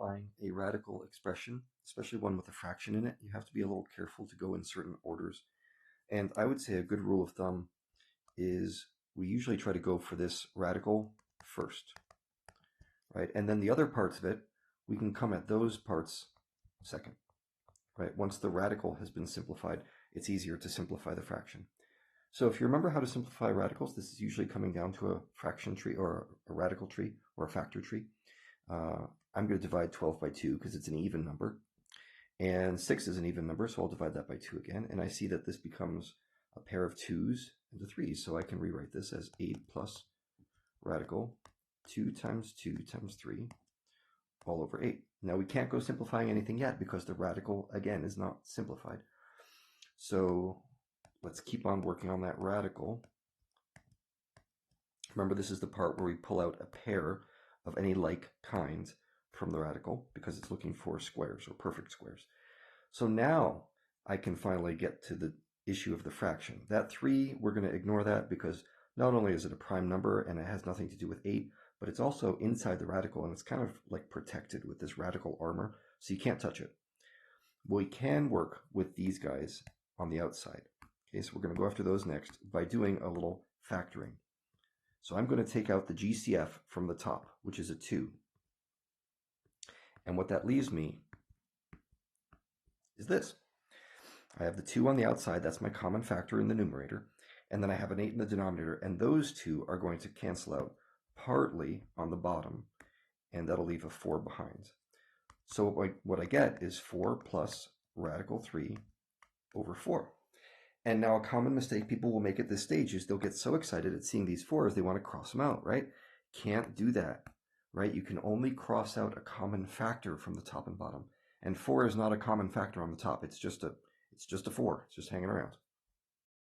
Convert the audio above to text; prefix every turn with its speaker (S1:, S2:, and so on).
S1: simplifying a radical expression, especially one with a fraction in it, you have to be a little careful to go in certain orders. And I would say a good rule of thumb is we usually try to go for this radical first, right? And then the other parts of it, we can come at those parts second, right? Once the radical has been simplified, it's easier to simplify the fraction. So if you remember how to simplify radicals, this is usually coming down to a fraction tree or a radical tree or a factor tree. I'm going to divide 12 by 2 because it's an even number. And 6 is an even number, so I'll divide that by 2 again. And I see that this becomes a pair of 2's and a 3's. So I can rewrite this as 8 plus radical 2 times 2 times 3 all over 8. Now we can't go simplifying anything yet because the radical, again, is not simplified. So let's keep on working on that radical. Remember, this is the part where we pull out a pair of any like kind from the radical because it's looking for squares or perfect squares. So now I can finally get to the issue of the fraction. That 3, we're going to ignore that because not only is it a prime number and it has nothing to do with 8, but it's also inside the radical and it's kind of like protected with this radical armor, so you can't touch it. We can work with these guys on the outside. Okay, so we're going to go after those next by doing a little factoring. So I'm going to take out the GCF from the top, which is a 2. And what that leaves me is this. I have the 2 on the outside, that's my common factor in the numerator, and then I have an 8 in the denominator, and those two are going to cancel out partly on the bottom, and that'll leave a 4 behind. So what I get is 4 plus radical 3 over 4. And now a common mistake people will make at this stage is they'll get so excited at seeing these 4s, they want to cross them out, right? Can't do that, right? You can only cross out a common factor from the top and bottom. And 4 is not a common factor on the top. It's just a 4. It's just hanging around.